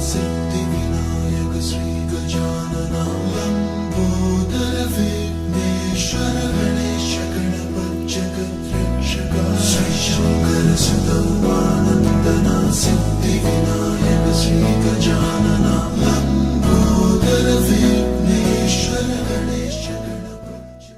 सिद्धिविनायक श्री गजानना लंबोदर विघ्नेश्वर गणेश गणपति जगद्रक्षक श्री शंकर सुतम आनंदना सिद्धिविनायक श्री गजानना लंबोदर विघ्नेश्वर गणेश गणपति।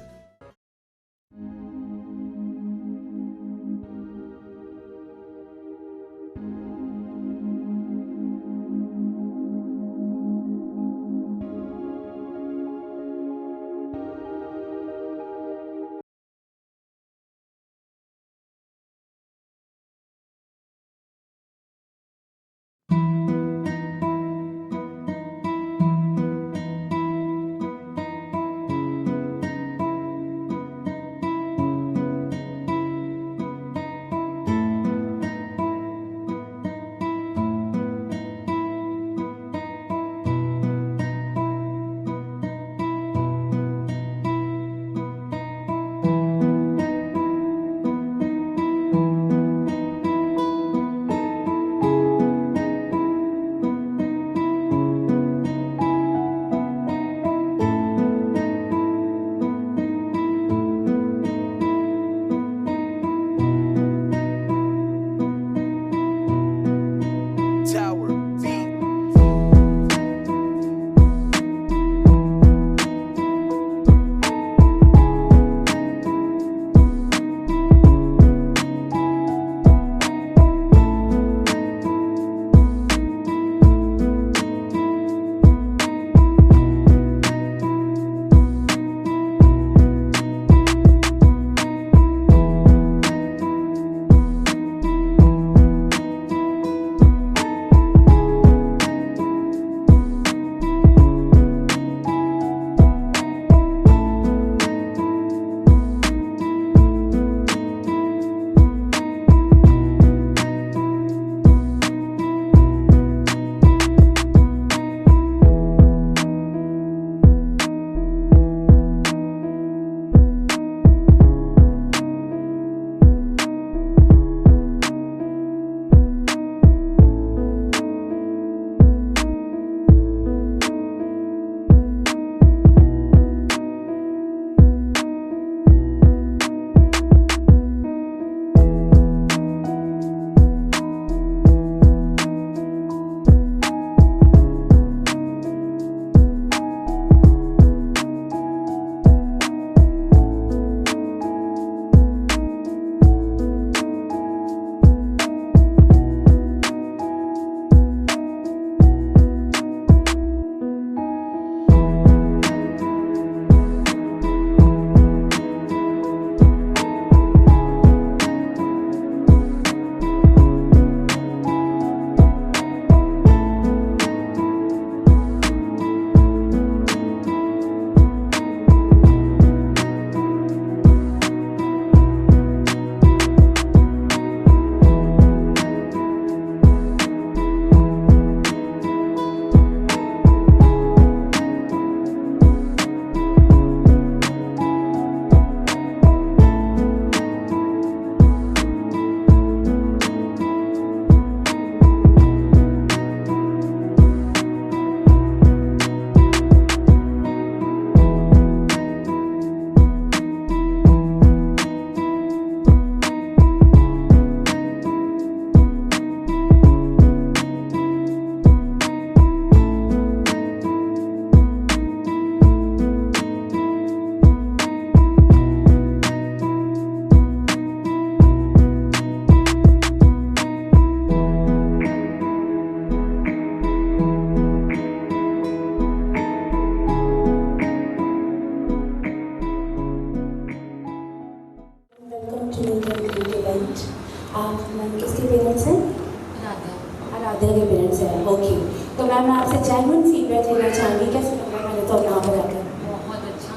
आराध्या के पेरेंट्स हैं। ओके, तो मैम मैं आपसे जेन्युइन फीडबैक लेना चाहूँगी, कैसे लग रहा है मैंने तो यहाँ पर आकर? बहुत अच्छा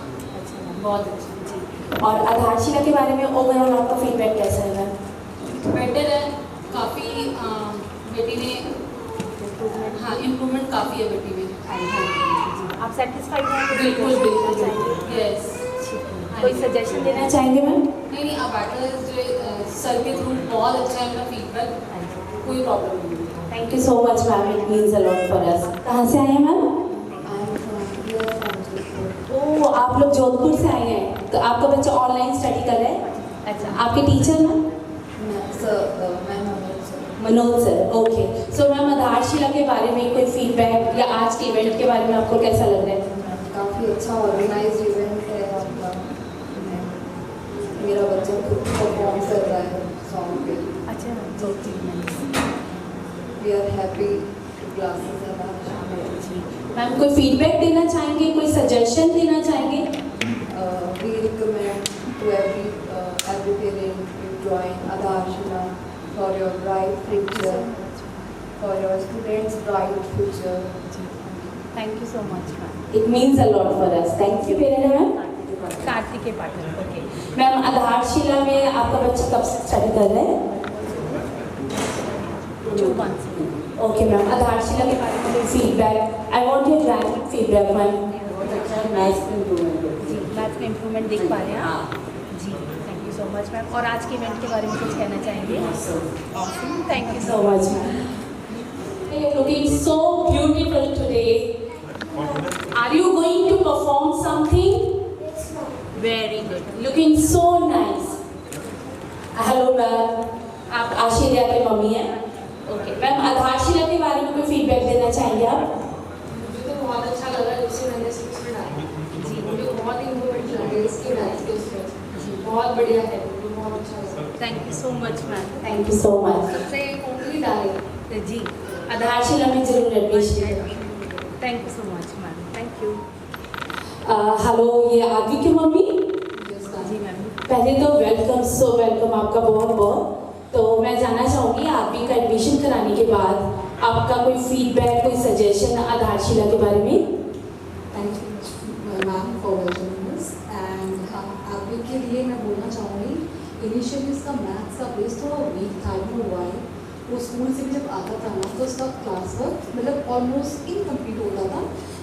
बहुत अच्छा जी। और आधारशिला के बारे में ओवरऑल आपका फीडबैक कैसा है मैम? बेटर है काफ़ी, बेटी ने हाँ इम्प्रूवमेंट काफ़ी है बेटी में। आप सेटिस्फाइड हैं? बिल्कुल बिल्कुल यस। कोई सजेशन देना चाहेंगे मैम? नहीं नहीं, आप बैटर जो सर के थ्रू बहुत अच्छा है मेरा फीडबैक, कोई प्रॉब्लम नहीं है। Thank you so much ma'am, it means a lot for us. कहाँ से आए हैं मैम? ओह, आप लोग जोधपुर से आए हैं। तो आपका बच्चा ऑनलाइन स्टडी कर रहा है? अच्छा, आपके teacher ma'am? Manoj sir, okay. So ma'am, आधारशिला के बारे में कोई फीडबैक या आज के इवेंट के बारे में आपको कैसा लग रहा है? काफ़ी अच्छा ऑर्गेनाइज इवेंट है आपका। मेरा बच्चा खुद परफॉर्म कर रहा है सॉन्ग पे। अच्छा, वी आर हैप्पी क्लासेस है। मैम, कोई फीडबैक देना चाहेंगे, कोई सजेशन देना चाहेंगे? We recommend to every parent to join Aadharshila for your bright future, for your students' bright future. Thank you so much ma'am, it means a lot for us. Thank you parent ma'am. Kartikeya Patil, okay. Ma'am, आधारशिला में आपका बच्चा कब से study कर रहा है? 2 months। Okay ma'am, आधारशिला के बारे में feedback, I want your graduate feedback ma'am. बहुत अच्छा मैथ्स में इम्प्रूवमेंट। जी, मैथ्स में इम्प्रूवमेंट देख पा रहे हैं आप? जी, thank you so much ma'am. और आज के इवेंट के बारे में कुछ कहना चाहेंगे? Thank you so much ma'am. You're looking so beautiful today. Are you going to perform something? Very good. Looking so nice. Hello ma'am, आप आशीर्या की मम्मी हैं? ओके मैम, आधारशिला के बारे में कोई फीडबैक देना चाहेंगे आप? मुझे तो बहुत अच्छा लगा जब से मैंने 6 में डाला। जी, मुझे बहुत इम्प्रूवमेंट लगे इसके डांस के उसमें। बहुत बढ़िया है, मुझे बहुत अच्छा लगा। Thank you so much ma'am, thank you so much. सबसे ओनली डाले। जी, आधारशिला में जरूर admission. Thank you so much ma'am, thank you. Hello, ये आदि की मम्मी? जी मैम। पहले तो वेलकम, सो वेलकम आपका बहुत बहुत। तो मैं जानना चाहूँगी, आदि का एडमिशन कराने के बाद आपका कोई फीडबैक, कोई सजेशन आधारशिला के बारे में? Thank you ma'am for welcoming us. And अभी के लिए मैं बोलना चाहूँगी, इनिशियली इसका मैथ्स का बेस थोड़ा वीक था। You know why? वो स्कूल से भी जब आता था ना, तो उसका क्लास वर्क मतलब ऑलमोस्ट इनकम्प्लीट होता था।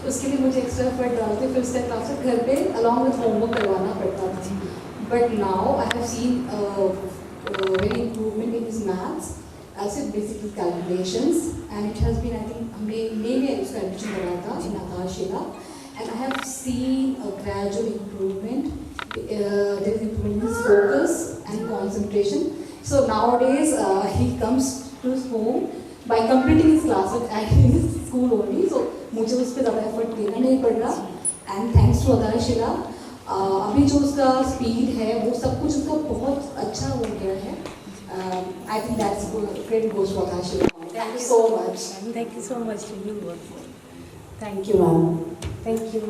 उसके लिए मुझे एक्स्ट्रा एफर्ट डाल के फिर उसका क्लास वर्क घर पे अलॉन्ग विथ होमवर्क करवाना पड़ता था। But now I have seen very improvement in his maths as it basically calculations, and it has been, I think हमने में उसका एडमिशन कराया था in Aadharshila, and I have seen a gradual improvement. There is improvement in his focus and concentration. So nowadays he comes to his home by completing his classes at his school only. So मुझे उस पर ज़्यादा effort देना नहीं पड़ रहा. And thanks to आधारशिला, अभी जो उसका स्पीड है वो सब कुछ उसका बहुत अच्छा हो गया है. I think that's credit goes to आधारशिला. Thank you so much. Thank you so much to you. Thank you ma'am. Thank you.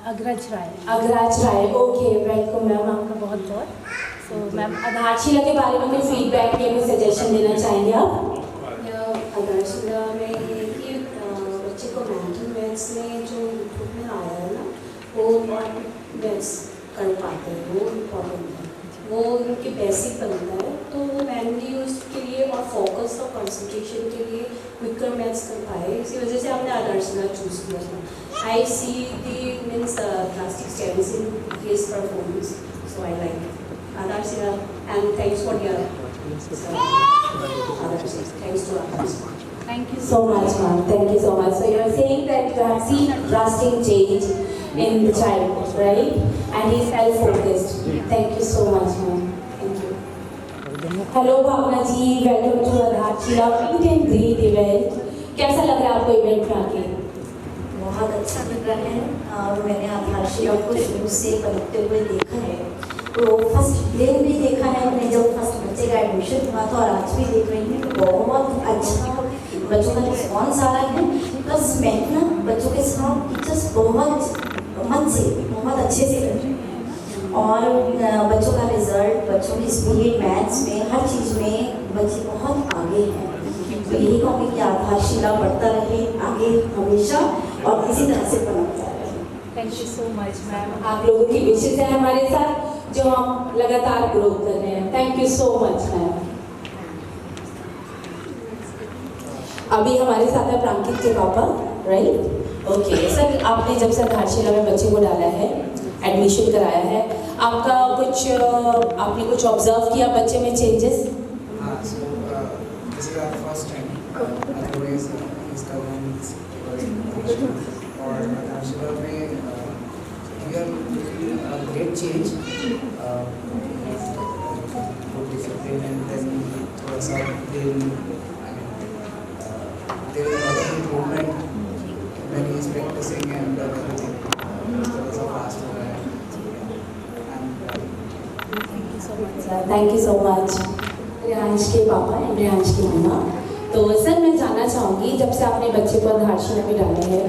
अग्रज राय। अग्रज राय, ओके, वेलकम मैम आपका बहुत बहुत। सो मैम, आधारशिला के बारे में कोई फीडबैक या कोई सजेशन देना चाहेंगे आप? आधारशिला में ये कि बच्चे को मैथ्स में जो इम्प्रूवमेंट आया है ना, वो मैथ्स कर पाते हैं, वो इम्पोर्टेंट है, वो उनके बेसिक बनता है। तो वो मेमोरी उसके लिए और फोकस और कंसंट्रेशन के लिए क्विकर मैथ्स कर पाए, इसी वजह से हमने आधारशिला चूज़ किया था। I see the means drastic change in his performance, so I like Aadharshila and thanks for your thanks to others. Thank you so much ma'am, thank you so much. So you are saying that you have seen a drastic change in the child, right? And he is self-focused. Thank you so much ma'am, thank you. Hello Bhavna ji, welcome to आधारशिला Meet and Greet event. कैसा लग रहा है आपको event में आके? बहुत अच्छा लग रहा है, और मैंने आधारशिला को शुरू से बनते हुए देखा है। तो फर्स्ट डे भी देखा है मैंने, जब फर्स्ट बच्चे का एडमिशन हुआ था, और आज भी देख रही हूँ कि बहुत अच्छा बच्चों का रिस्पॉन्स आ रहा है। प्लस मैं ना बच्चों के साथ टीचर्स बहुत मन से बहुत अच्छे से कर रहे हैं, और बच्चों का रिजल्ट, बच्चों की स्पीड मैथ्स में, हर चीज़ में बच्चे बहुत आगे हैं। तो यही कहूँगी कि आधारशिला बढ़ता रहे आगे हमेशा, और इसी तरह से बनता रहे। Thank you so much ma'am, आप लोगों की विशेष है हमारे साथ, जो हम लगातार ग्रोथ कर रहे हैं। Thank you so much ma'am. अभी हमारे साथ है प्रांकित के पापा, राइट? ओके सर, आपने जब से आधारशिला में बच्चे को डाला है, एडमिशन कराया है, आपका कुछ आपने कुछ ऑब्जर्व किया बच्चे में चेंजेस? हाँ, so this is our first time otherwise इसका और आधारशिला में great change discipline and then थोड़ा सा देर improvement when he is practicing and everything थोड़ा सा फास्ट हो रहा है thank you so much Riyansh के पापा एंड रियांश की मम्मा। तो सर मैं जानना चाहूँगी, जब से आपने बच्चे को आधारशिला में डाला है,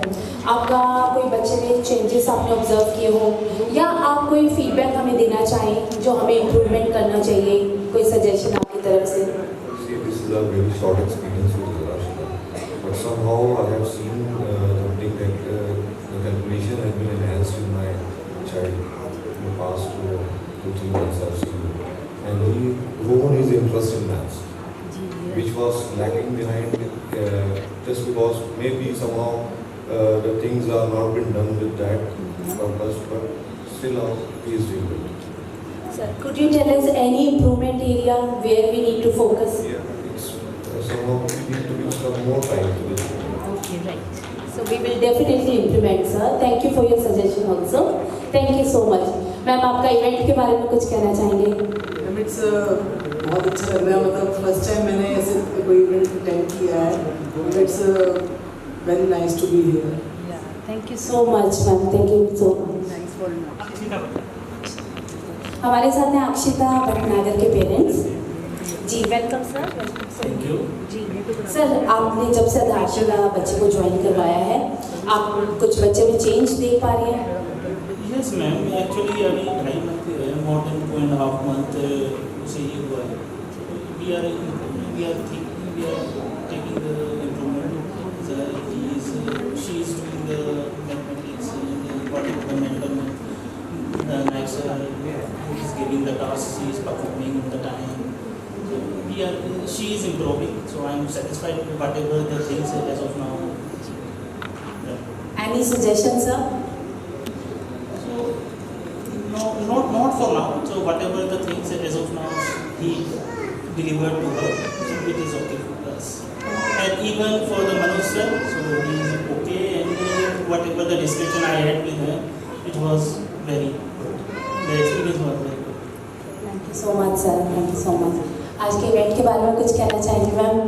आपका कोई बच्चे में चेंजेस आपने ऑब्जर्व किए हो या आप कोई फीडबैक हमें देना चाहें जो हमें इम्प्रूवमेंट करना चाहिए, कोई सजेशन आपकी तरफ से? See, this is a very short experience with Adarshila, but somehow I have seen something that the calculation has been enhanced in my child in the past 2-3 months I've seen, and he grown his interest in maths, which was lacking behind just because maybe somehow the things are not been done with that purpose, but still now he is doing it. Sir, could you tell us any improvement area where we need to focus? Yeah, it's somehow we need to give some more time to this. Okay, right. So we will definitely implement, sir. Thank you for your suggestion also. Thank you so much. Ma'am आपका event के बारे में कुछ कहना चाहेंगे? Ma'am it's बहुत अच्छा लग रहा है, मतलब फर्स्ट टाइम मैंने ऐसे कोई इवेंट अटेंड किया है, it's very nice to be here. Thank you so much ma'am, thank you so much. हमारे साथ हैं अक्षिता भटनागर के पेरेंट्स। जी वेलकम सर। Thank you. जी सर, आपने जब से आधारशिला बच्चे को ज्वाइन करवाया है, आप कुछ बच्चे में चेंज देख पा रही हैं? यस मैम, एक्चुअली अभी 2.5 मंथ मोर देन 2.5 मंथ उसे ये हुआ है। We are taking the improvement. She is doing the mathematics, the mental next is giving the task, she is performing in the time. So she is improving, so I am satisfied with whatever the things as of now. Any suggestions, sir? So no, not for now. So whatever the things as of now he delivered to her, so it is okay for us. And even for the Manoj sir, so he is okay, and whatever the discussion I had with him, it was very good. The experience was very good. Thank you so much, sir. Thank you so much. आज के event के बारे में कुछ कहना चाहेंगे ma'am?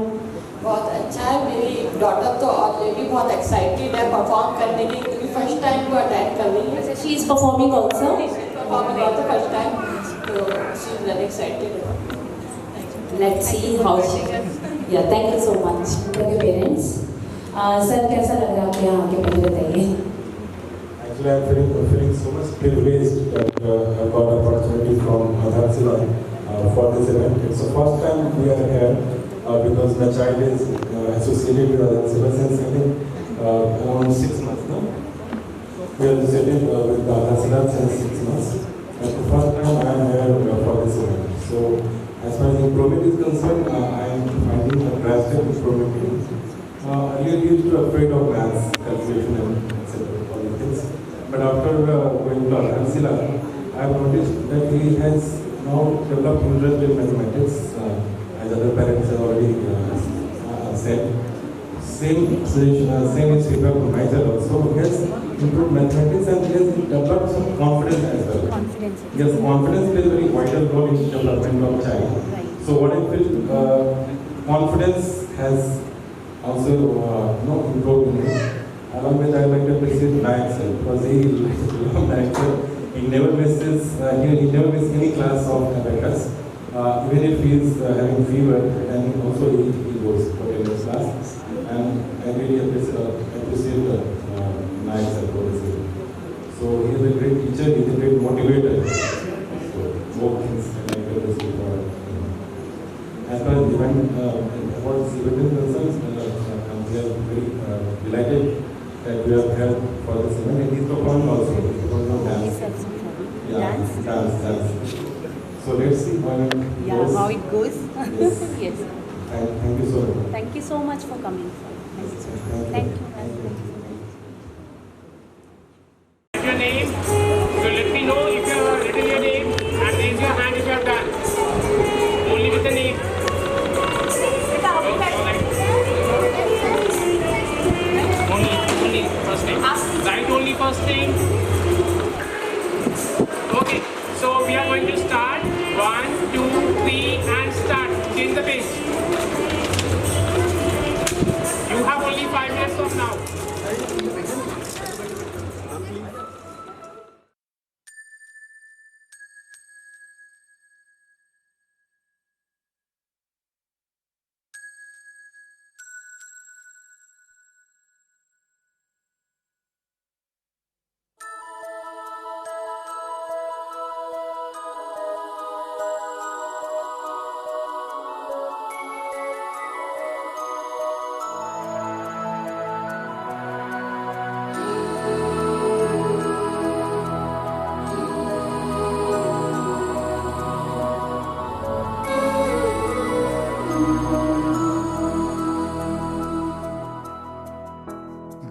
बहुत अच्छा है। मेरी डॉटर तो ऑलरेडी बहुत एक्साइटेड है परफॉर्म करने की, क्योंकि फर्स्ट टाइम वो अटेंड कर रही है। She is performing also? Performing also first time, तो she is very excited. Let's see how she. Yeah thank you so much for your parents. Sir कैसा लग रहा है आपके यहाँ आके, पहले बताइए। Actually, I'm feeling so much privileged that I got an opportunity from Adarshila for this event. It's the first time we are here because my child is associated with Adarshila since I think around 6 months now. We are associated with Adarshila since 6 months. And the first time I am here for this event. So, as far as improvement is concerned, I am finding a drastic improvement. Earlier, we used to be afraid of maths, calculation, and etc. all these things. But after going to Adarshila, I have noticed that he has now developed interest in mathematics, as other parents have already said. Same is feedback from my side also. He has improved mathematics and he has developed some confidence as well. Yes, confidence plays a very vital role in development of child. So what I feel, confidence has also improved in him. Along with I like to appreciate Nayak sir, because he he never misses any class of abacus. Even if he is having fever, then also he goes for his class. And I really appreciate Nayak sir for this. So he is a great teacher, he is a great motivator. So more things I like to appreciate for him. As far as the event is concerned, we are very delighted that we have held for this event. And he's performing also. He's performing dance. Yeah, dance. So let's see how it goes. How it goes. Yes. Yes. Thank you so much. Thank you so much for coming. Thank you. Your name. So let me know if you have written your name and raise your hand if you have done. Only with the name. we are going to start. 1, 2, 3 and start. Change the pace. You have only 5 minutes from now.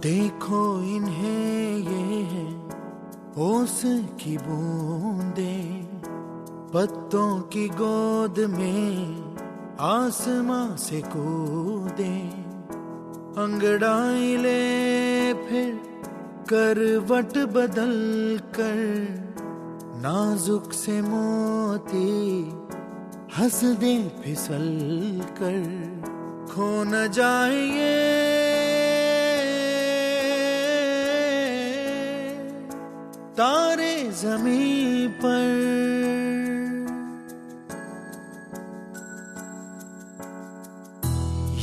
देखो इन्हें ये है ओस की बूंदें, पत्तों की गोद में आसमां से कूदे, अंगड़ाई ले फिर करवट बदल कर, नाजुक से मोती हंस दे फिसल कर, खो न जाए तारे ज़मीं पर।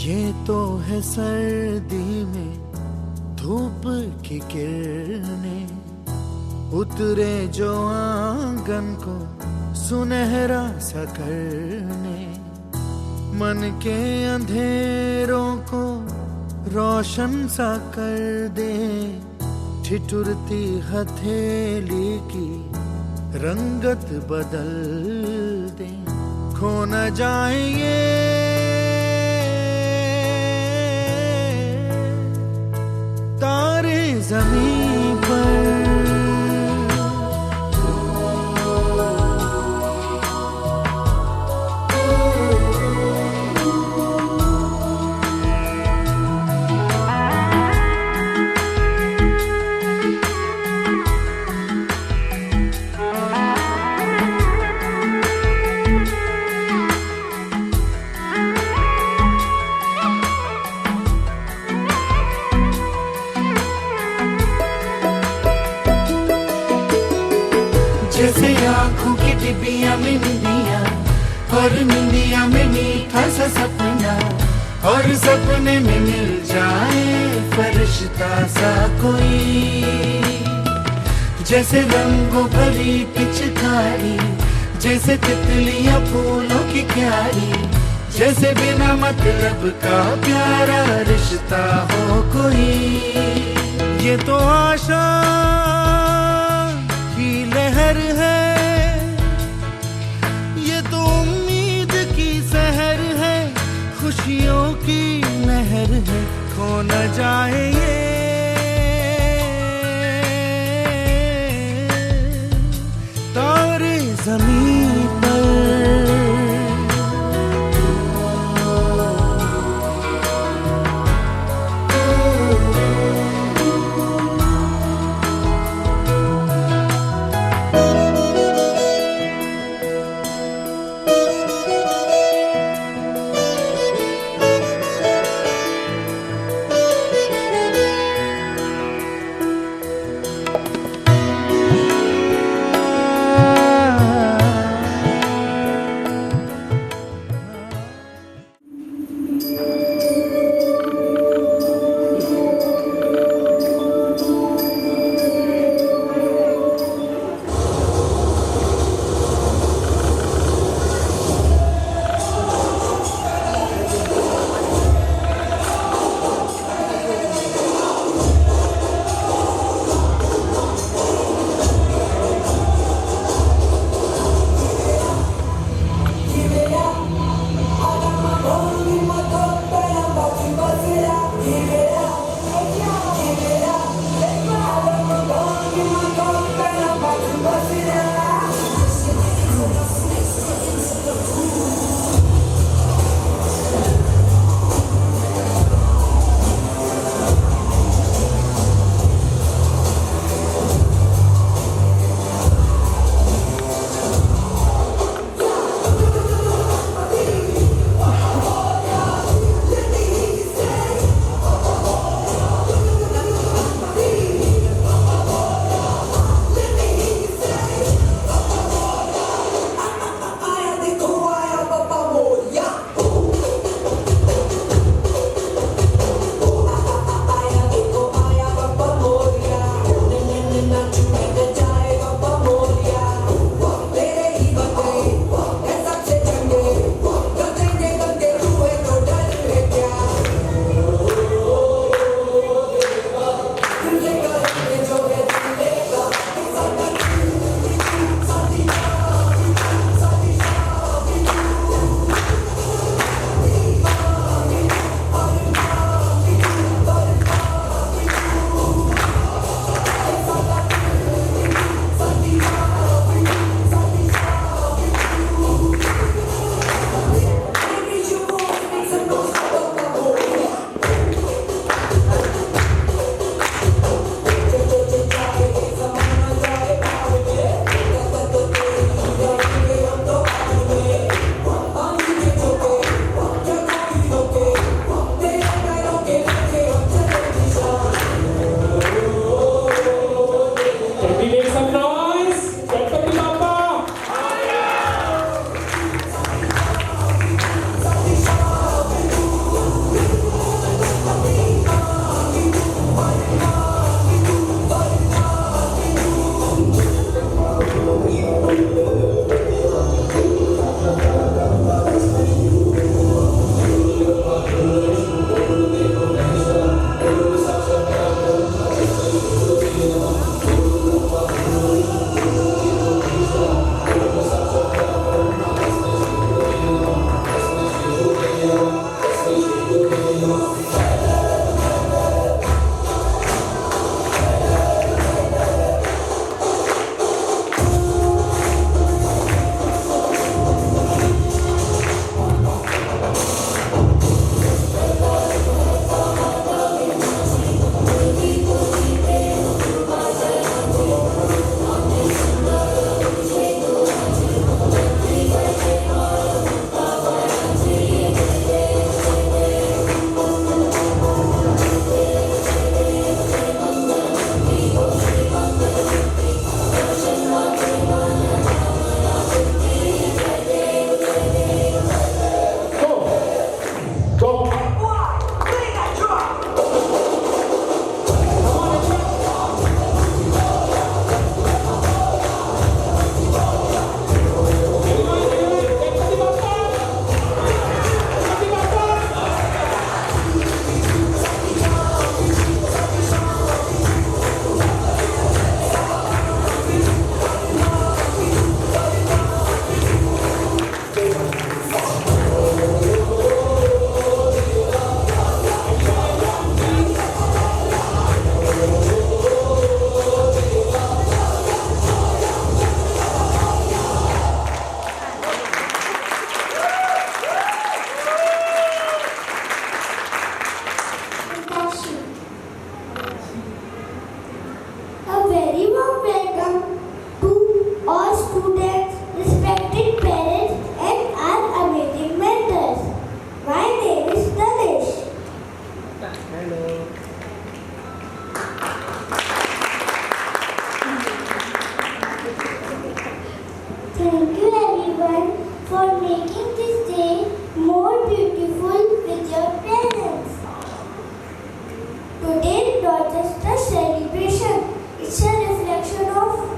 ये तो है सर्दी में धूप की किरणें, उतरे जो आंगन को सुनहरा सा करने, मन के अंधेरों को रोशन सा कर दे, ठिठुरती हथेली की रंगत बदल दे, खो न जाए तारे ज़मीं पर। जैसे आँखों की डिबिया में निंदिया, और निंदिया में मीठा सा सपना, और सपने में मिल जाए फरिश्ता सा कोई, जैसे रंगों भरी पिचकारी, जैसे तितलियां फूलों की क्यारी, जैसे बिना मतलब का प्यारा रिश्ता हो कोई। ये तो आशा की लहर है, ये तो उम्मीद की सहर है, खुशियों की नहर है, खो न जाए ये तारे ज़मीं पर। for making this day more beautiful with your parents. Today is not just a celebration, it's a reflection of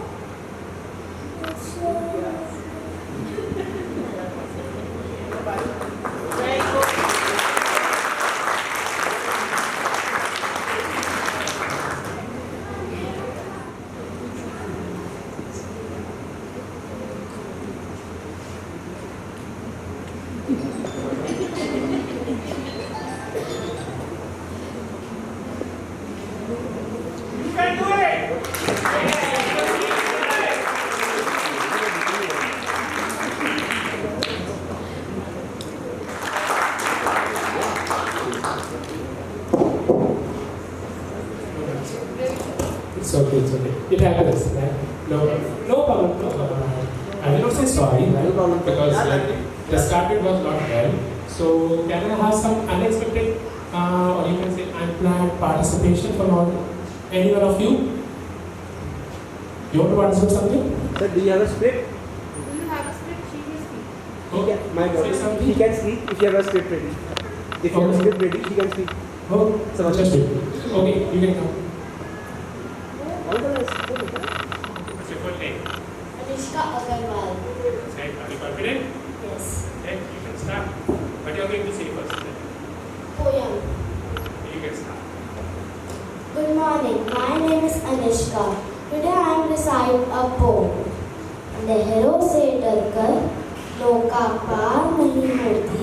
It's okay, it's okay. It happens, right? No problem, no problem. I will not say sorry, right? No problem. Because the start was not well. So can I have some unexpected, or you can say unplanned participation from any one of you? You want to participate something? Sir, do you have a script? Do you have a script? She will speak. Okay. My daughter, she can speak if you have a script ready. If you have a script ready, she can speak. Oh, so just wait. Okay, you can come. Anushka Agarwal. Are you confident? Yes. Then you can start. What you are going to say first? Poem. You can start. Good morning, my name is Anushka. Today I am reciting a poem. लहरों से डरकर नौका पार नहीं होती,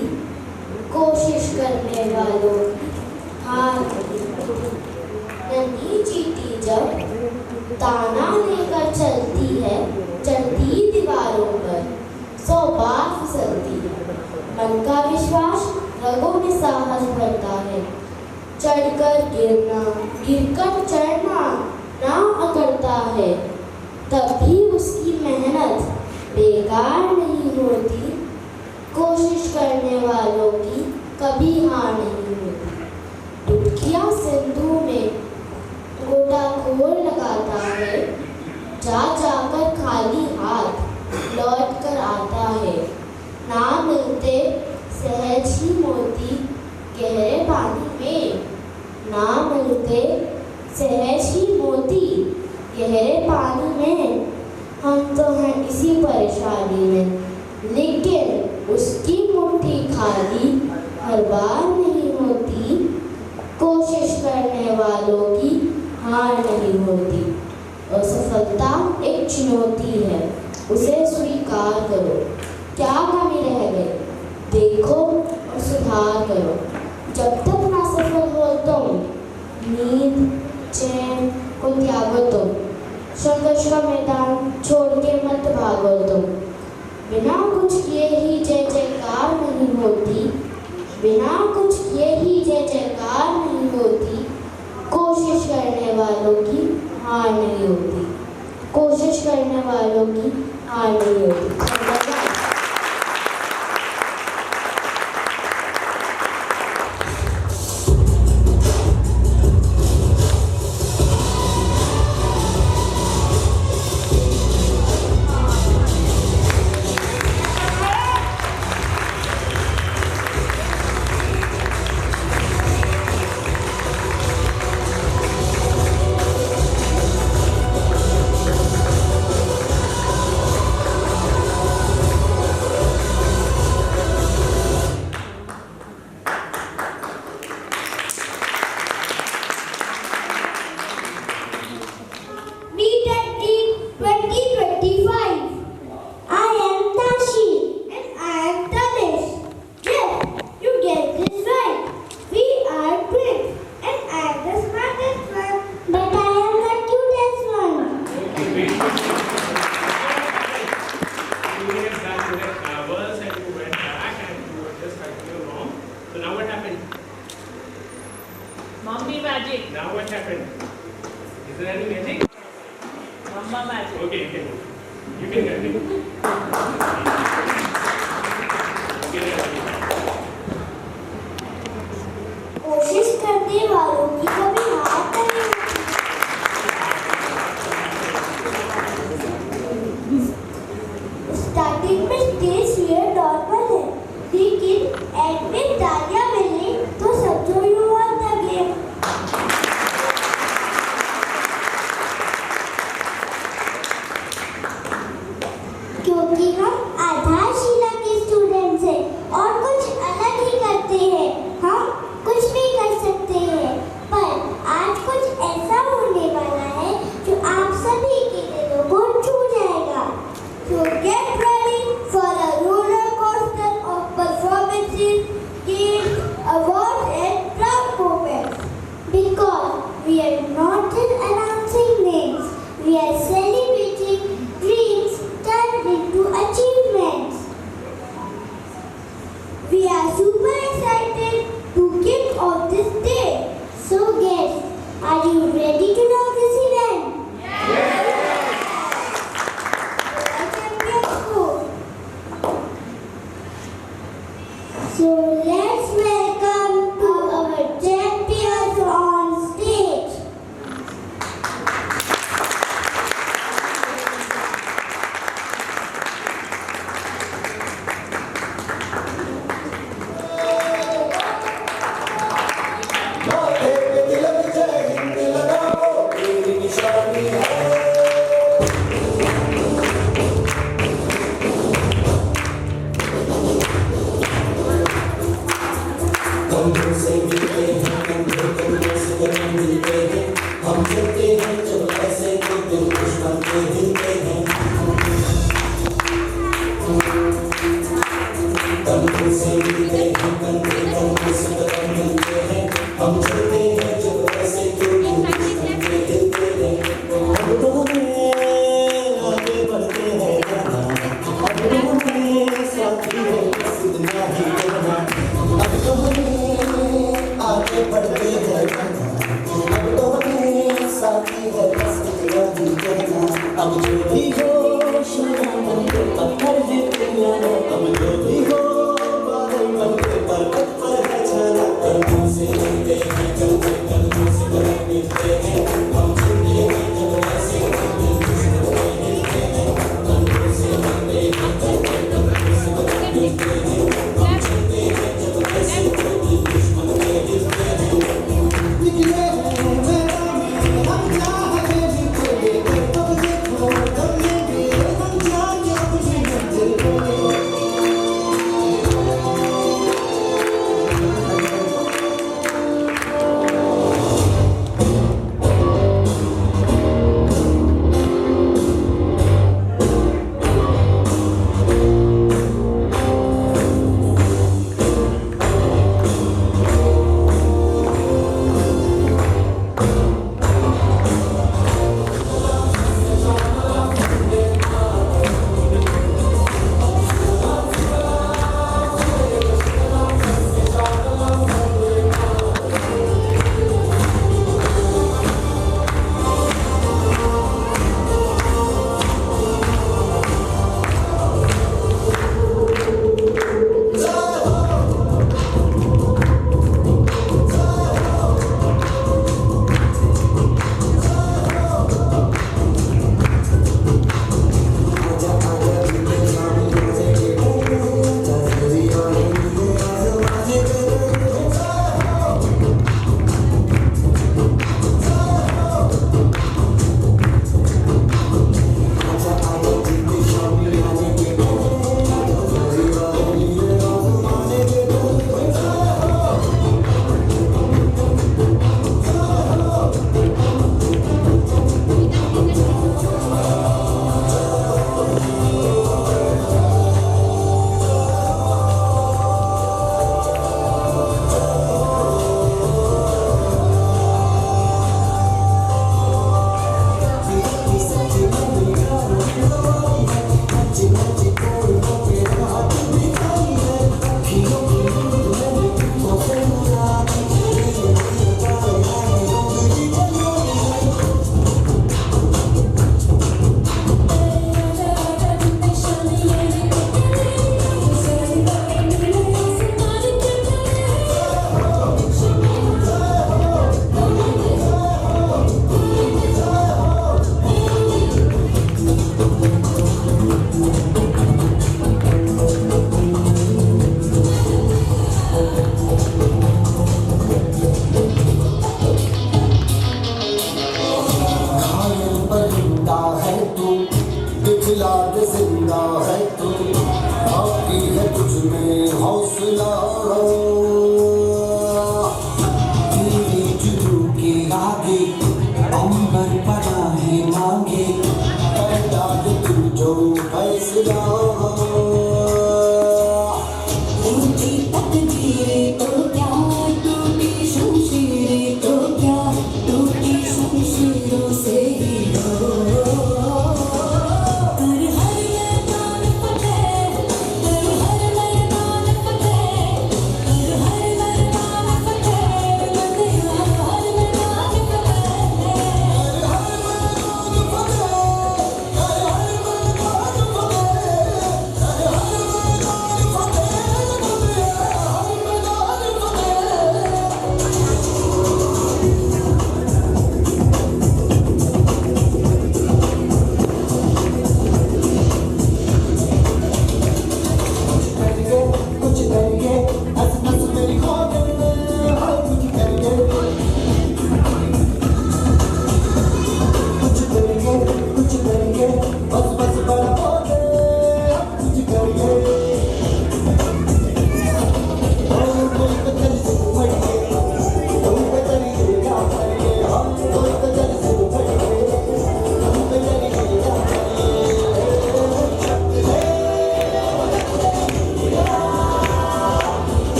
कोशिश करने वालों की हार नहीं होती। नन्ही चींटी जब ताना लेकर चलती है, चढ़ती दीवारों पर 100 बार फिसलती है। मन का विश्वास रगों में साहस भरता है, चढ़कर गिरना, गिरकर चढ़ना ना अकड़ता है, तब भी उसकी मेहनत बेकार नहीं होती, कोशिश करने वालों की कभी हार नहीं होती। डुबकियां सिंधु में गोताखोर लगाता है, जा जाकर खाली हाथ लौट कर आता है। ना मिलते सहज ही मोती गहरे पानी में, ना मिलते सहज ही मोती गहरे पानी में। हम तो हैं इसी परेशानी में, लेकिन उसकी मुट्ठी खाली हर बार नहीं होती, कोशिश करने वालों की हार नहीं होती। असफलता एक चुनौती है, उसे स्वीकार करो। क्या कमी रह गई देखो और सुधार करो। जब तक ना सफल हो तुम, नींद चैन को त्यागो तुम, संघर्ष का मैदान छोड़ के मत भागो तुम। बिना कुछ किए ही जय जयकार नहीं होती, बिना कुछ किए ही जय जयकार नहीं होती, कोशिश करने वालों की हार नहीं होती, कोशिश करने वालों की हार नहीं होती। So let's welcome to our champions on stage.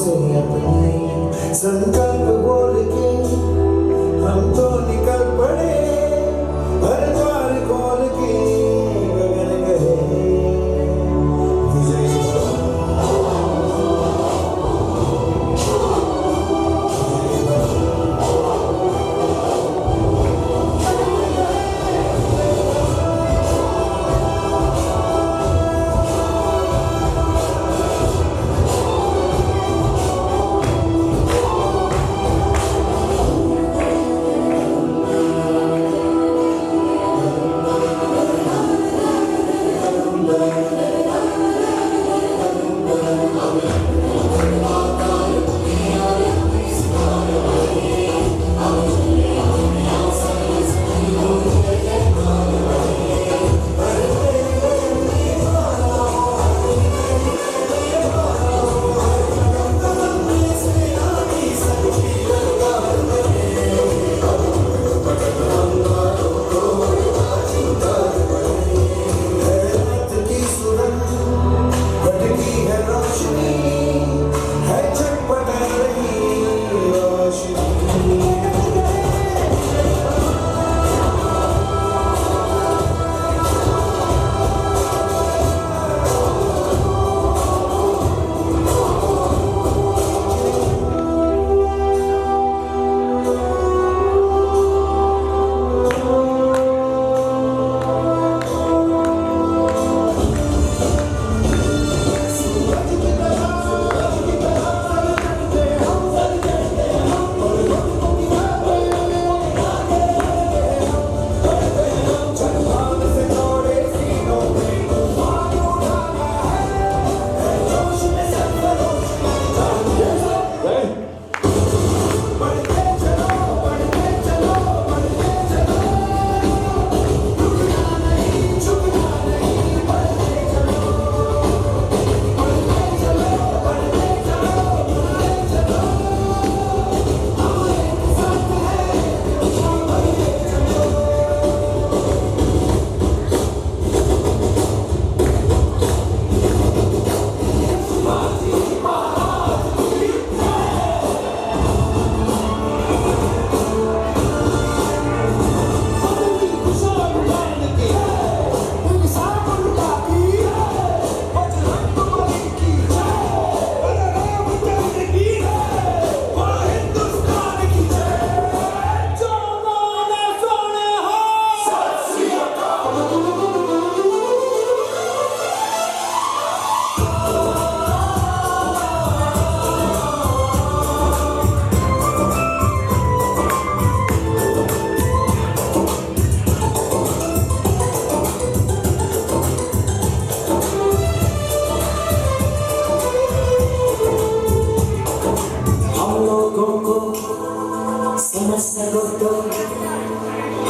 सोचे अपने संकल्प बोल के हम तो निकल पड़े हर द्वार खोल के गगन गए विजय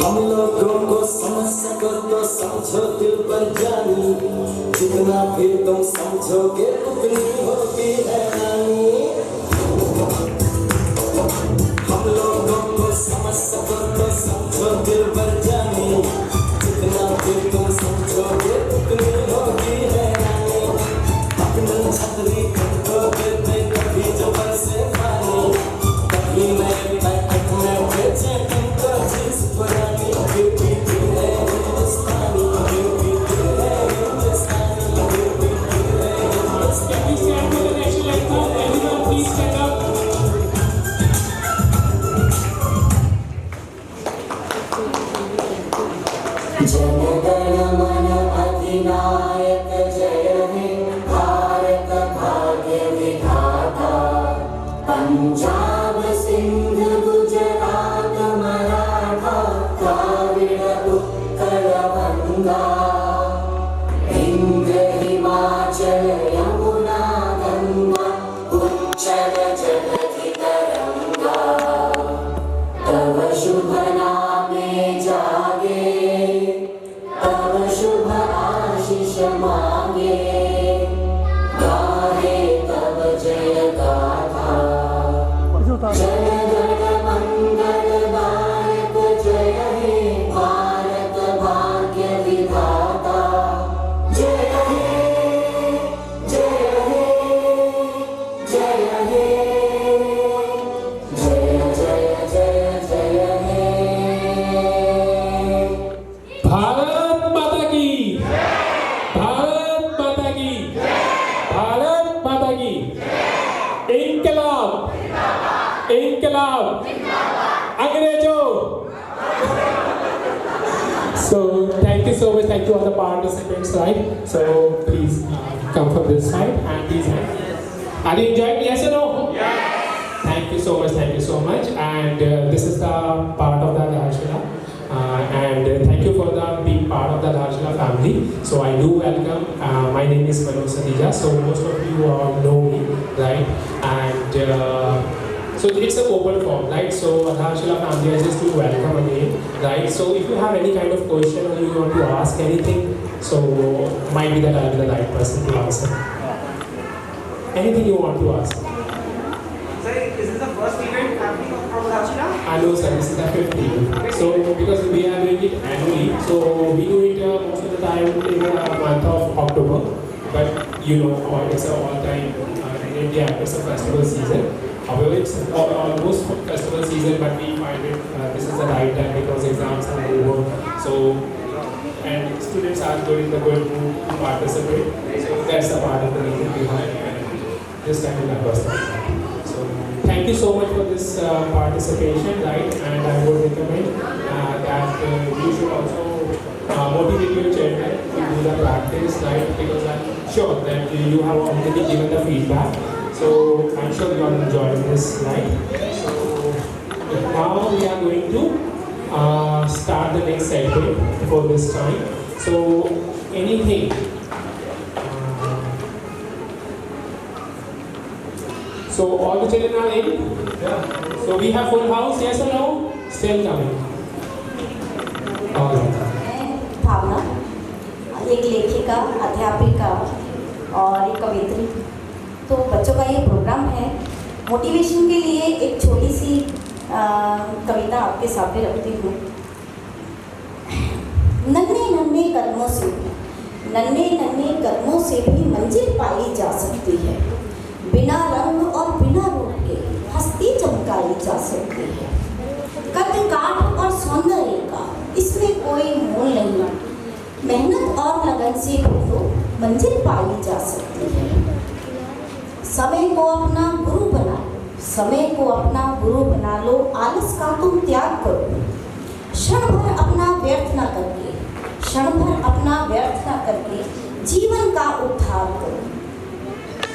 हम लोगों को समझ सको तो समझो दिल पर जानी, जितना भी तुम समझोगे उतनी होगी हैरानी। हम लोगों को समझ सको तो समझो दिल पर जानी, जितना भी तुम समझोगे उतनी होगी हैरानी। अपनी छतरी खरीदोगे तो कभी जो बरसे पानी, कभी नए पैकेट में बेचे तुमको चीज पुरानी। ब्यूटी है हिंदुस्तानी, ब्यूटी है हिंदुस्तानी, ब्यूटी है हिंदुस्तानी। Everyone please stand up. जनगण मन अधिनायक जय हे भारत भाग्य विधाता। पंजाब सिंध गुजरात मराठा द्राविड़ उत्कल गंगा, इंद्र हिमाचल यमुना गंगा उच्चल जल इनकलाब, इनकलाब, अंग्रेजों. So thank you so much. Thank you all the participants, right? So please come from this side and please. Are you enjoying? Yes or no? Yes. Thank you so much. Thank you so much. And this is the part of the Adharshila. And thank you for the being part of the Adharshila family. So I do welcome. My name is Manoj Sadija. So most of you all know me, right? And so it's a open form, right? So Adharshila family, I just do welcome again, right? So if you have any kind of question or you want to ask anything, so might be that I'll be the right person to answer. Anything you want to ask. Sir, is this the first event happening from Adharshila? I know, sir. This is the 5th event. So because we are doing it annually, so we do it most of the time in the month of October. But you know, it's a all-time in India. It's a festival season. However, it's almost festival season, but we find it this is the right time because exams are over. So, and students are going to participate. So that's a part of the reason behind this time in August. So thank you so much for this participation, right? And I would recommend that you should also motivate your children to do the practice, right? Because I'm sure that you have already given the feedback. So I'm sure you are enjoying this, right? So now we are going to start the next segment for this time. So anything. So all the children are in? Yeah. So we have full house, yes or no? Still coming. All right. भावना, एक लेखिका, अध्यापिका और एक कवियत्री. तो बच्चों का ये प्रोग्राम है. मोटिवेशन के लिए एक छोटी सी कविता आपके सामने रखती हूँ. नन्हे नन्हे कदमों से भी मंजिल पाई जा सकती है. बिना रंग और बिना रूप के हस्ती चमकाई जा सकती है. कद काठ और सौंदर्य का इसमें कोई मोल नहीं. मेहनत और लगन से भी तो मंजिल पाई जा सकती है. समय को अपना गुरु बना लो. आलस का तुम त्याग करो. क्षण भर अपना व्यर्थ न करके जीवन का उद्धार करो.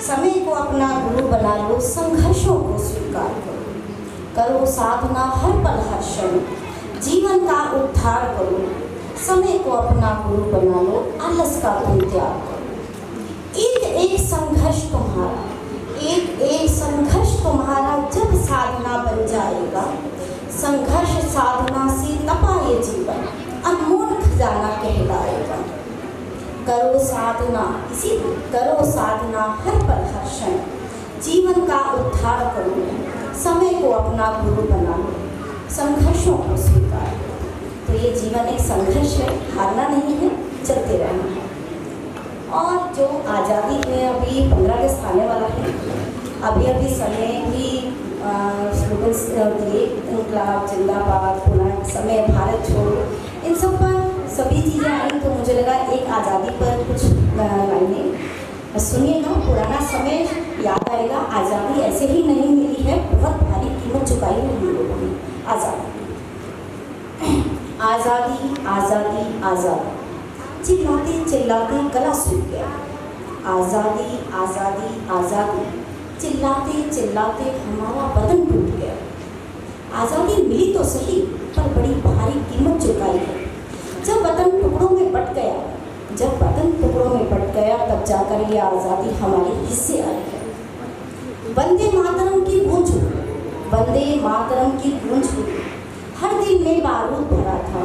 समय को अपना गुरु बना लो. संघर्षों को स्वीकार करो साधना हर पल हर क्षण. जीवन का उद्धार करो. समय को अपना गुरु बना लो. आलस का तुम त्याग करो. एक संघर्ष तुम्हारा जब साधना बन जाएगा. संघर्ष साधना से तपा ये जीवन अनमोल खजाना कहलाएगा. करो साधना हर पल हर क्षण. जीवन का उद्धार करो. समय को अपना गुरु बना लो. संघर्षों को स्वीकार करो. तो ये जीवन एक संघर्ष है, हारना नहीं है, चलते रहना है. और जो आज़ादी में अभी 15 अगस्त आने वाला है, अभी समय भी स्लोगन्स दिए, इनकलाब जिंदाबाद, पुनः समय, भारत छोड़ो, इन सब पर सभी चीज़ें आई. तो मुझे लगा एक आज़ादी पर कुछ लाइनें सुनिएगा. पुराना समय याद आएगा. आज़ादी ऐसे ही नहीं मिली है, बहुत भारी कीमत चुकाई है हम लोगों ने. आज़ादी चिल्लाते गला सूख गया. आज़ादी चिल्लाते हमारा बदन टूट गया. आज़ादी मिली तो सही, पर बड़ी भारी कीमत चुकाई है. जब वतन टुकड़ों में बट गया तब जाकर ये आज़ादी हमारे हिस्से आई है. वंदे मातरम की गूंज हुई. हर दिल में बारूद भरा था.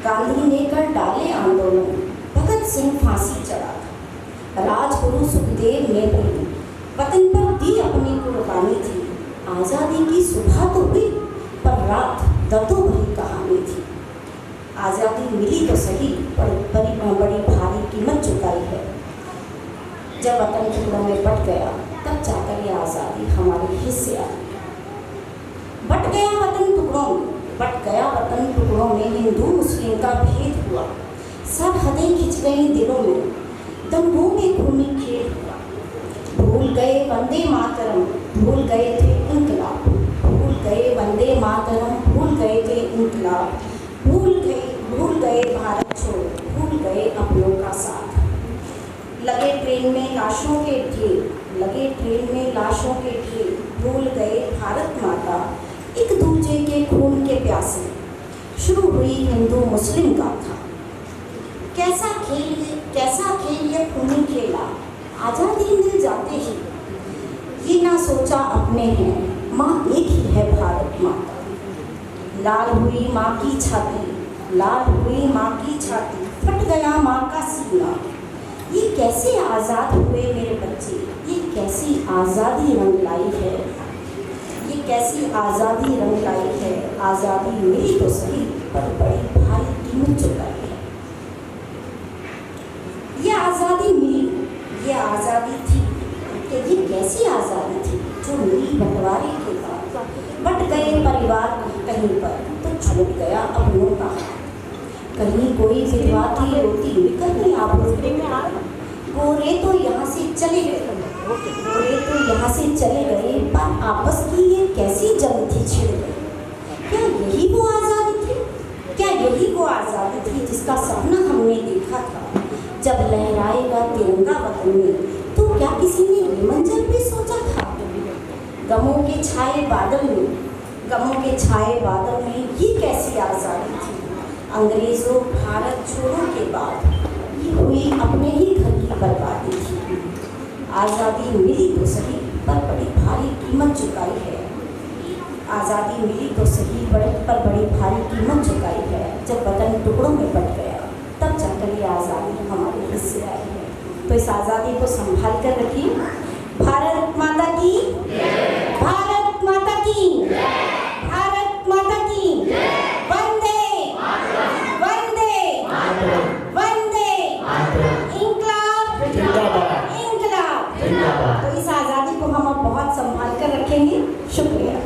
गांधी ने कर डाले आंदोलन. भगत सिंह फांसी चढ़ा था. राजगुरु सुखदेव ने भी वतन पर दी अपनी कुर्बानी थी. आज़ादी की सुबह तो हुई, पर रात दर्दों भरी कहानी थी. आज़ादी मिली तो सही, पर बड़ी भारी कीमत चुकाई है. जब वतन टुकड़ों में बट गया तब जाकर ये आज़ादी हमारे हिस्से आई. बट गया वतन टुकड़ों में हिंदू मुस्लिम का भेद हुआ. सरहदें खिंच गई दिलों में, दंगों में खूनी खेल हुआ. भूल गए वंदे मातरम, भूल गए थे इनकलाब, भूल गए वंदे मातरम, भूल गए थे इनकलाब, भूल गए भारत छोड़ो, भूल गए अपनों का साथ। लगे ट्रेन में लाशों के ढेर, लगे ट्रेन में लाशों के ढेर, भूल गए भारत माता, एक दूजे के खून के प्यासे। शुरू हुई हिंदू मुस्लिम गाथा, कैसा खेल ये खूनी खेला, आज़ादी मिल जाते ही ये ना सोचा अपने हैं, माँ एक ही है भारत माता। लाल हुई माँ की छाती, लाल हुई माँ की छाती, फट गया माँ का सीना। ये कैसे आज़ाद हुए मेरे बच्चे, ये कैसी आज़ादी रंग लाई है, ये कैसी आज़ादी रंग लाई है। आज़ादी मिली तो सही पर बड़ी भारी कीमत चुकाई है। ये आज़ादी मिली, ये आज़ादी थी, कि ये कैसी आज़ादी थी जो मिली बंटवारे के बाद। बट गए परिवार कहीं पर तो छूट गया अपनों का हाथ। कहीं कोई विधवा थी रोती कहीं आपूर्ति में, गोरे तो यहाँ से चले गए, गोरे तो यहाँ से चले गए, पर आपस की ये कैसी जंग थी छिड़ गई। क्या यही वो आज़ादी थी, क्या यही वो आज़ादी थी जिसका सपना हमने देखा था। जब लहराएगा तिरंगा वतन में, तो क्या किसी ने ये मंजर भी सोचा था। गमों के छाए बादल में, गमों के छाए बादल में ये कैसी आज़ादी थी। अंग्रेज़ों भारत छोड़ो के बाद ये हुई अपने ही घर की बर्बादी थी। आज़ादी मिली तो सही पर बड़ी भारी कीमत चुकाई है। आज़ादी मिली तो सही पर बड़ी भारी कीमत चुकाई है। जब वतन टुकड़ों में बट गया तब जाकर ये आज़ादी हमारे हिस्से आई है। तो इस आज़ादी को संभाल कर रखिए। भारत माता की, भारत माता की, भारत माता की, वंदे वंदे वंदे, इंकलाब इंकलाब। तो इस आज़ादी को हम अब बहुत संभाल कर रखेंगे। शुक्रिया।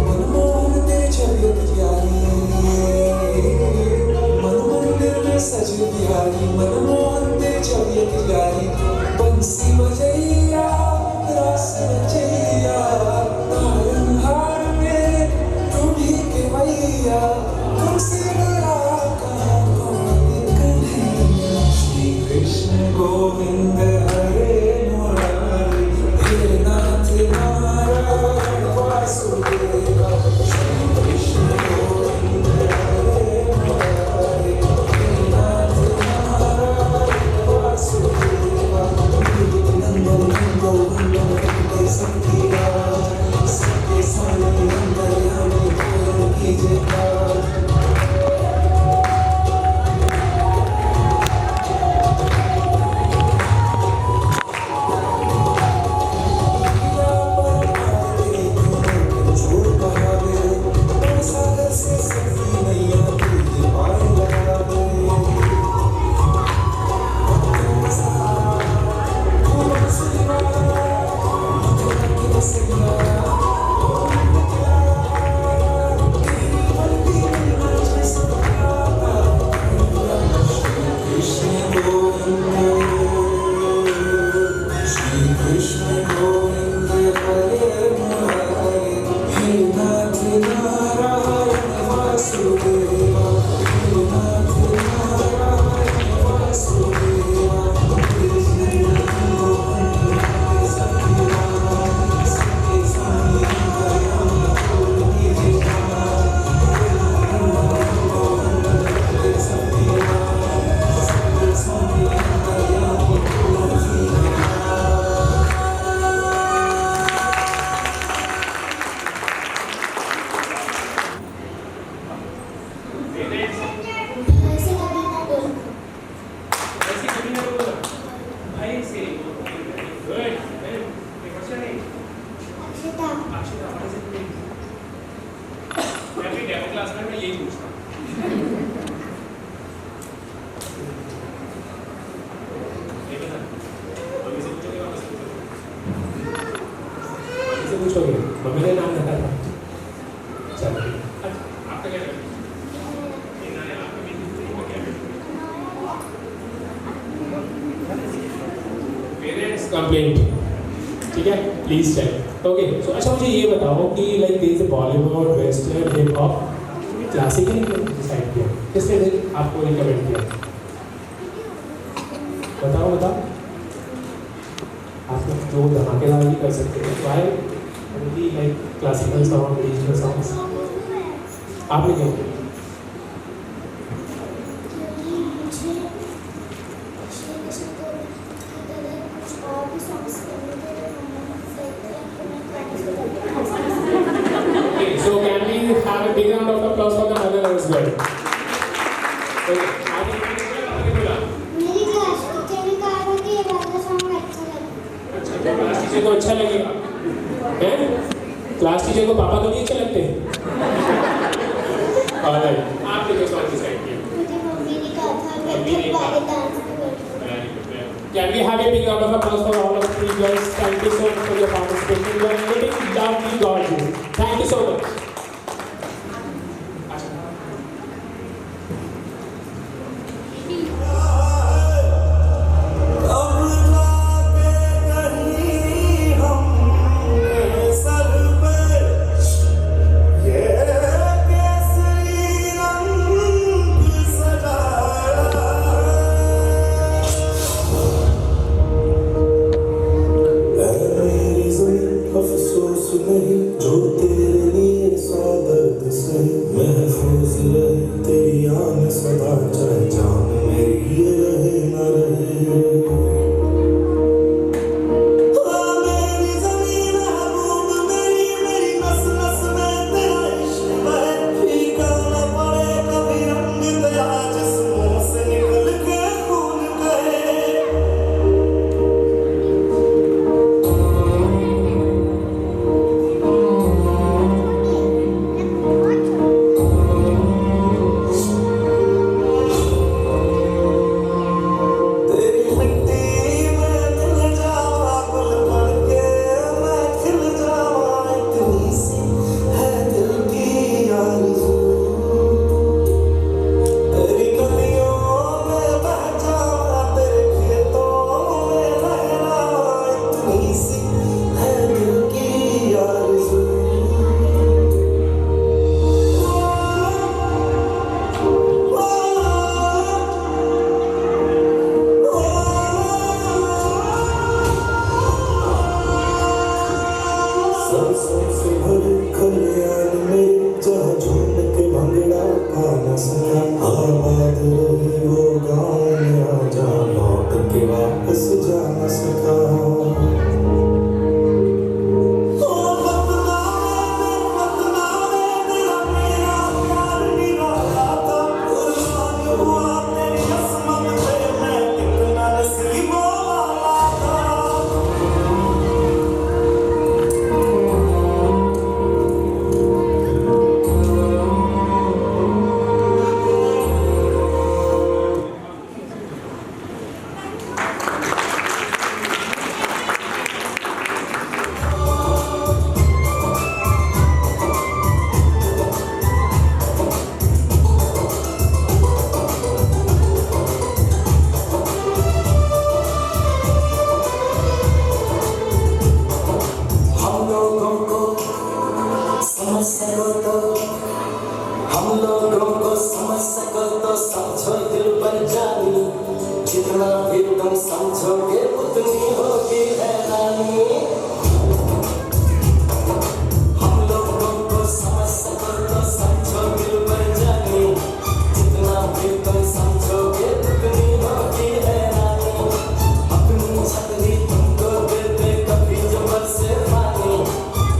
मनमोहन तेरी छवि प्यारी, मनमंदिर में सजी प्यारी, मनमोहन तेरी छवि प्यारी, बंसी बजैया रास बजैया, तारनहार में टूटी के भैया, तुमसे बड़ा कहाँ कौन कन्हैया। श्री कृष्ण गोविंद हरे मुरारी, हे नाथ नारायण वासुदेवा। श्री कृष्ण गोविंद हरे मुरारी, हे नाथ नारायण वासुदेवा। नंदन गोविंद सखिया, सखे स्वामी अंतर्यामी पूर्ण कीजिए कार्य। कंप्लेंट, ठीक है, प्लीज चेक। ओके, सो अच्छा मुझे ये बताओ कि like there is a Bollywood, western, hip hop, classical decide किया, किसने आपको रिकमेंड किया? बताओ बताओ, आप लोग जो धमाकेदार भी कर सकते हैं, why only like classical song, regional songs, आपने क्यों किया? को अच्छा लगेगा, हैं? क्लास टीचर को पापा तो नहीं अच्छे लगते? आपने जो सॉन्ग डिसाइड किया? Can we have a big round of applause for all of you girls? Thank you so much for your participation. You are getting lovely, gorgeous. Thank you so much. Yeah. सको तो हम लोगों को समझ सको तो समझो दिल पर जानी जितना भी तुम समझोगे उतनी होगी हैरानी हम लोगों को समझ सको तो समझो दिल पर जानी जितना भी तुम समझोगे उतनी होगी हैरानी अपनी छतरी तुमको देते कभी जबर से पानी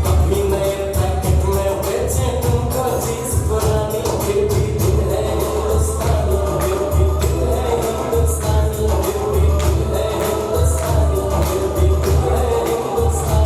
कभी नए पैकेट में बेचे तुमको चीज पुरानी फिर भी दिल है हिंदुस्तानी फिर भी दिल है हिंदुस्तानी फिर भी दिल है हिंदुस्तानी फिर भी दिल है हिंदुस्तानी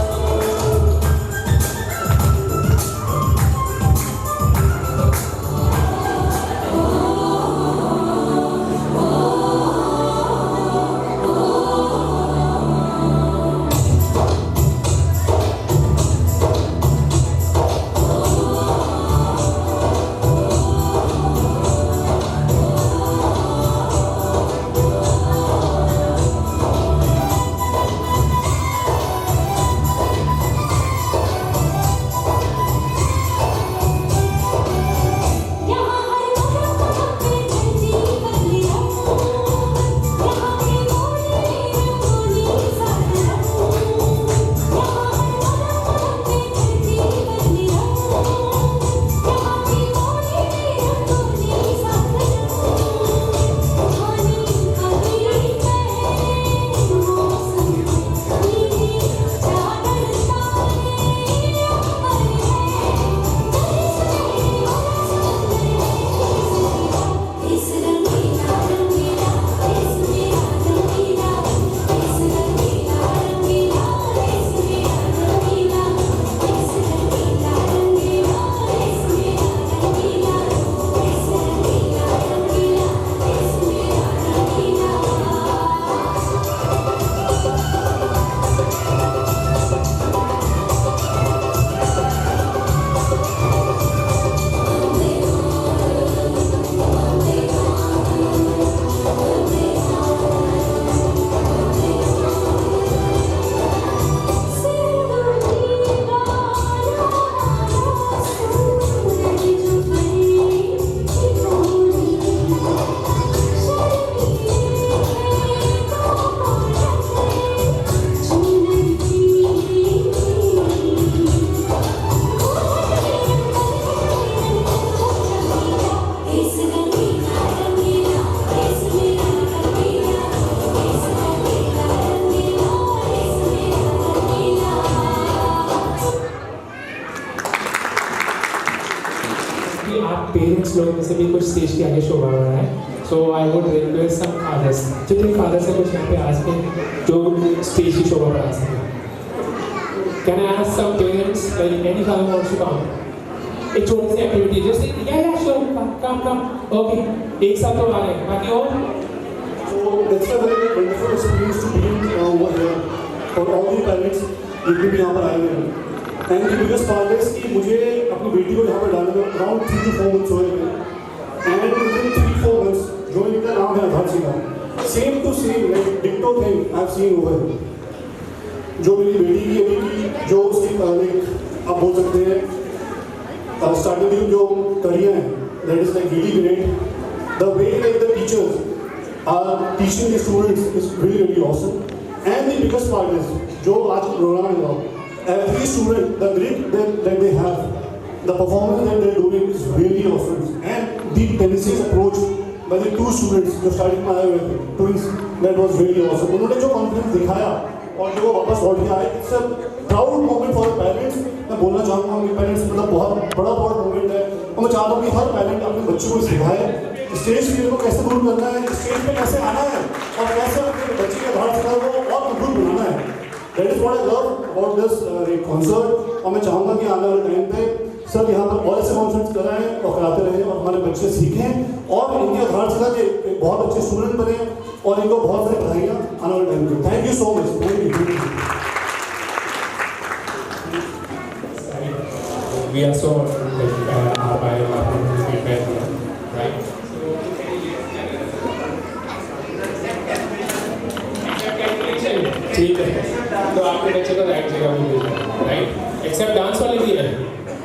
पेरेंट्स लोग में से भी कुछ स्टेज के आगे शोभा बढ़ा है so I would request some fathers जितने फादर्स हैं कुछ यहाँ पे आज के जो स्टेज की शोभा बढ़ा सकें can I ask some parents like any father wants to come एक छोटी सी एक्टिविटी जैसे या श्योर कम ओके एक साथ तो आ गए बाकी और So that's a very wonderful experience to be over here for all the parents जितने भी यहाँ पर आए हुए हैं and the biggest part is कि मुझे अपनी बेटी को यहाँ पर डालने में अराउंड 3 to 4 months हुए हैं एंड विदिन 3-4 months जो इनका नाम है Adhar Singh same to same like डिक्टो thing I have seen over जो मेरी बेटी की अभी की जो उसकी लाइक आप बोल सकते हैं स्टार्टिंग की जो करियर है that is like really great the way like the teachers are teaching the students is really really awesome and the biggest part is जो आज प्रोग्राम है every student the grit that they have the performance that they are doing is really awesome and the tendencies approach by the two students जो starting में आए हुए थे twins that was really awesome उन्होंने जो confidence दिखाया और जो वापस लौट के आए it's a proud moment for the parents मैं बोलना चाहूँगा मेरे पेरेंट्स मतलब बहुत बड़ा मोमेंट है और मैं चाहता हूँ कि हर पेरेंट अपने बच्चों को सिखाए स्टेज फियर को कैसे दूर करना है स्टेज पे कैसे आना है और कैसे अपने बच्चे के आधार से वो और मजबूत बनाना है that is what I love about this concert और मैं चाहूँगा कि आने वाले टाइम पे सब यहाँ पर और ऐसे कॉन्सर्ट्स कराएं और कराते रहें और हमारे बच्चे सीखें और इनके आधार से कि एक बहुत अच्छे स्टूडेंट बने और इनको बहुत सारी बधाइयाँ आने वाले टाइम पे thank you so much thank you We are so prepared, right? ठीक है तो आपके बच्चे को राइट जगह पे भेजना राइट एक्सेप्ट डांस वाले भी है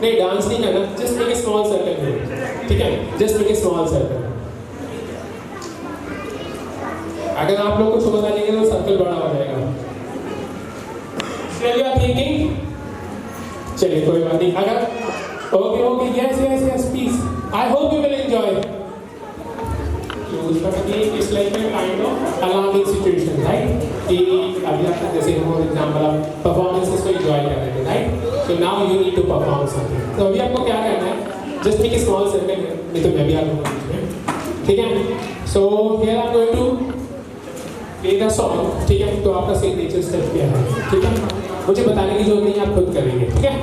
नहीं डांस नहीं करना, just make a small circle, ठीक है, just make a small circle. अगर आप लोग कुछ बता देंगे तो सर्कल बड़ा हो जाएगा। Still you are thinking? चलिए कोई बात नहीं। अगर okay yes please, I hope you will enjoy. It's like a kind of alarming situation, right? कि अभी आप जैसे फॉर एग्जाम्पल आप परफॉर्मेंसेस को एंजॉय कर रहे थे, right? So now you need to perform something. तो अभी आपको क्या करना है, just make a small circle, नहीं तो मैं भी आपको ठीक है। So here I am going to play the song, ठीक है? तो आपका सिग्नेचर स्टेप क्या है, ठीक है? मुझे बताने की जरूरत नहीं है, आप खुद करेंगे, ठीक है?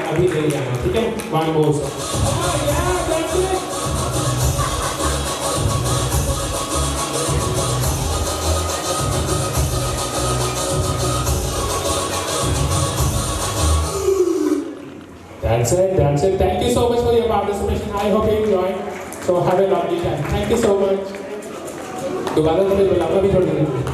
अभी नहीं जाना, ठीक है? One more That's it. Thank you so much for your participation. I hope you enjoyed. So have a lovely time. Thank you so much. दोबारा तो मैं बुलाऊंगा भी थोड़ी देर।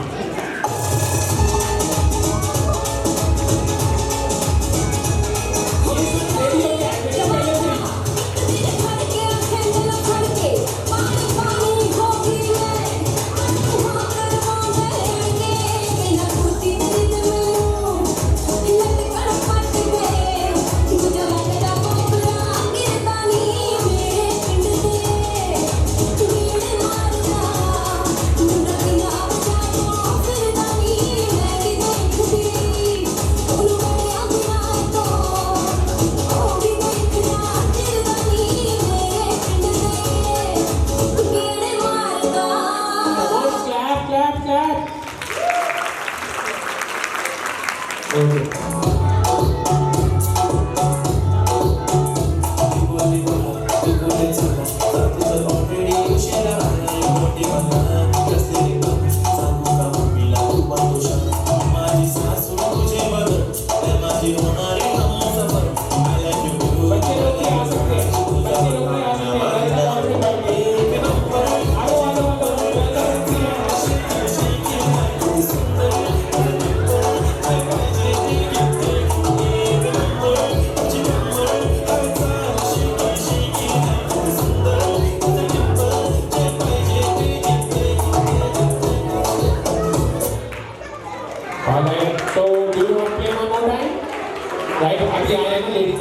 Right, अभी आए हैं लेडीज